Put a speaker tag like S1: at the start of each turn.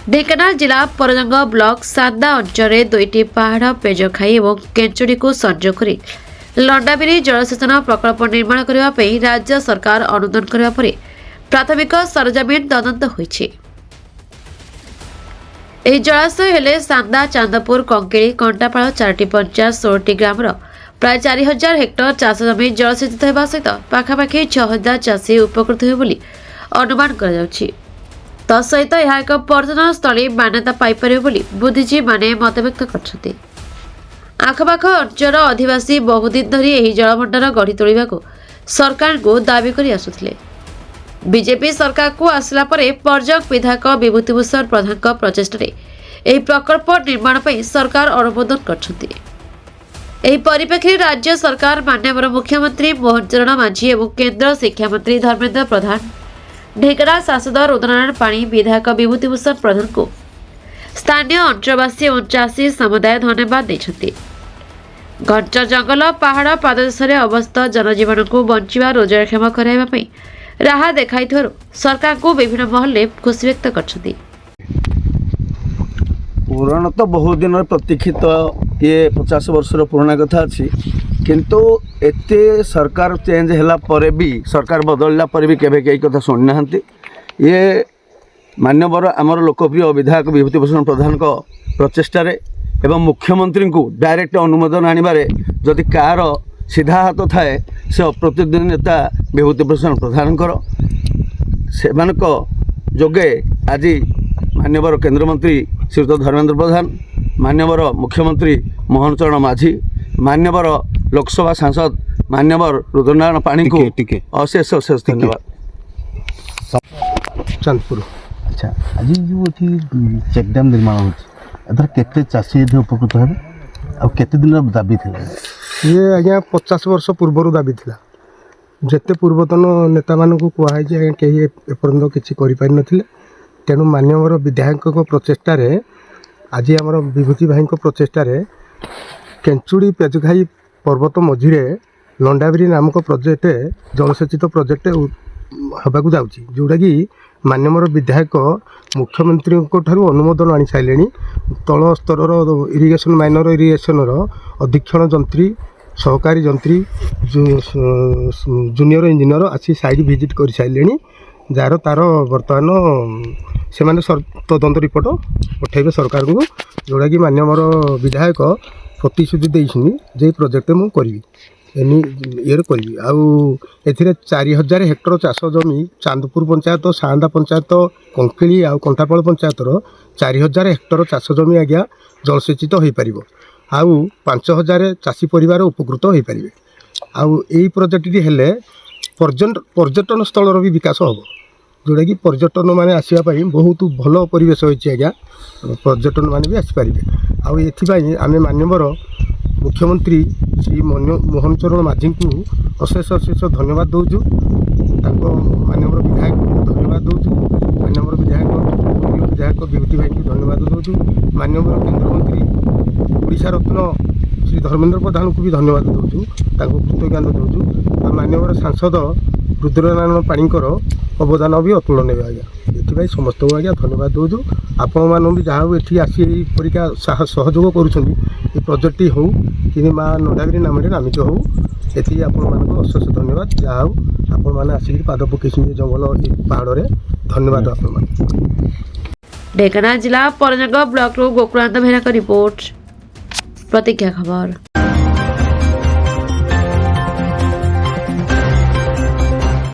S1: ढेंकानाल जिला परजंग ब्लॉक सांदा अंचल दुईटी पहाड़ पेज खाई और केंचुड़ी को संजोग कर लंडाबिरी जलसेचन प्रकल्प निर्माण करने राज्य सरकार अनुदान करने पर प्राथमिक सरजमीन तदंत होइछि। ଏହି ଜଳାଶୟ ହେଲେ ସାନ୍ଦା, ଚାନ୍ଦପୁର, କଙ୍କିଳି, କଣ୍ଟାପାଳ ଚାରୋଟି ପଞ୍ଚାୟତ 16ଟି ଗ୍ରାମର ପ୍ରାୟ 4000 ହେକ୍ଟର ଚାଷ ଜମି ଜଳସେଚିତ ହେବା ସହିତ ପାଖାପାଖି 6000 ଚାଷୀ ଉପକୃତ ହେବେ ବୋଲି ଅନୁମାନ କରାଯାଉଛି। ତତ୍ସହିତ ଏହା ଏକ ପର୍ଯ୍ୟଟନ ସ୍ଥଳୀ ମାନ୍ୟତା ପାଇପାରିବ ବୋଲି ବୁଦ୍ଧିଜୀବୀମାନେ ମତବ୍ୟକ୍ତ କରିଛନ୍ତି। ଆଖପାଖ ଅଞ୍ଚଳର ଅଧିବାସୀ ବହୁଦିନ ଧରି ଏହି ଜଳଭଣ୍ଡାର ଗଢ଼ି ତୋଳିବାକୁ ସରକାରଙ୍କୁ ଦାବି କରି ଆସୁଥିଲେ। बीजेपी सरकार को आसला परे पर्यटक विधायक विभूतिभूषण प्रधान प्रचेष्टा यह प्रकल्प निर्माण पर सरकार अनुमोदन करछन्ति। एही परिप्रेक्षी राज्य सरकार माननीय मुख्यमंत्री मोहन चरण मांझी और केंद्र शिक्षा मंत्री धर्मेंद्र प्रधान, ढेंकानाल सांसद रुद्रनारायण पाणी, विधायक विभूतिभूषण प्रधान को स्थानीय अंचलवासी और चाषी समुदाय धन्यवाद देछन्ति। घंच जंगल पहाड़ पाददेश अवस्थित जनजीवन को बंचिवा रोजगारक्षम कराइबा पई राह देखाई सरकार को विभिन्न महल खुशी व्यक्त करछन्ति।
S2: पुराण तो बहुत दिन प्रतीक्षित ये 50 वर्षर पुराना कथा अच्छी, किंतु एते सरकार चेंज होला परे भी, सरकार बदलला परे भी केबे कई कथा सुनि नाहंती। ये मान्यवर आमर लोकप्रिय विधायक विभूतिभूषण प्रधान को प्रचेष्टा एवं मुख्यमंत्री को डायरेक्ट अनुमोदन आनिबारे जदि कार सीधा हाथ थाए से अप्रतिद्वंदी नेता विभूतिभूषण प्रधान से जोगे आज मान्यवर केंद्रमंत्री श्रीयुत धर्मेंद्र प्रधान, मान्यवर मुख्यमंत्री मोहन चरण माझी, मान्यवर लोकसभा सांसद मान्यवर रुद्रनारायण पाणी को अशेष अशेष धन्यवाद।
S3: चांदपुर अच्छा आज जो चेक डैम निर्माण होता केते चाषी उपकृत है आ केते दिन दाबी थी
S4: ये आज्ञा 50 वर्ष पूर्वर दाबी थिला। जेते पूर्वतन नेता मानक कहुई कहीं एपर्यंत किसी करें तेणु मान्यवर विधायक प्रचेष्टा आज आमर विभूति भाई प्रचेष्टा केंचुड़ी पेजखाई पर्वत मझीरे लंडाबिरी नामक प्रोजेक्ट जलसेचित प्रोजेक्ट होबाकू जाउची, जोटा कि मान्यवर विधायक मुख्यमंत्री अनुमोदन आनी सारे तल स्तर इरिगेशन माइनर इरिगेशन अधीक्षण जंत्री, सहकारी जंत्री, जूनियर इंजीनियर आसी साइड विजिट कर सारे जार तार बर्तमान से तदंत रिपोर्ट पठेबे सरकार को, जोटा कि मान्यवर विधायक प्रतिश्रुति देइछिनि प्रोजेक्ट मु करी ये करी आउ 4000 हेक्टर चाष जमी चांदपुर पंचायत, सांदा पंचायत, कंकिली आ कंटापाल पंचायतर 4000 हेक्टर चाष जमी आज्ञा जलसेचित हो पार आउ 5000 चाषी परिवार उपकृत हो पारे। आउ यही प्रोजेक्ट हेले पर्यटन स्थल भी विकास हम, जोटा कि पर्यटन माने आसवाई बहुत भल परिवेश होती आज्ञा, पर्यटन माने भी आसपारे। आउ एथि आमे मान्यवर मुख्यमंत्री श्री मोहन चरण माझी को अशेष अशेष धन्यवाद दौचु, मान्यवर विधायक को धन्यवाद दौचु, मान्यवर विधायक विभूति भाई को धन्यवाद दौचु, मान्यवर केंद्रमंत्री ओडिशा रत्न श्री धर्मेंद्र प्रधान को भी धन्यवाद दौचु, कृतज्ञता दौचु। मान्यवर सांसद रुद्रनारायण पाणीकर अवदान भी अतुलनीय आज्ञा, ये समस्त को आज्ञा धन्यवाद दौचु। आपण मान भी जहाँ ये आसी परीक्षा सहयोग कर प्रोजेक्ट हो कि माँ नंदागिरी नाम नामित हो, ये आपण मान अशेष धन्यवाद। जहाँ आपण मैंने आसिक पाद पकई जंगल पहाड़ में धन्यवाद आपण।
S1: ढेंकानाल जिला परजंग ब्लॉक गोकुलानंद बेहरा का रिपोर्ट, प्रतीक्षा खबर।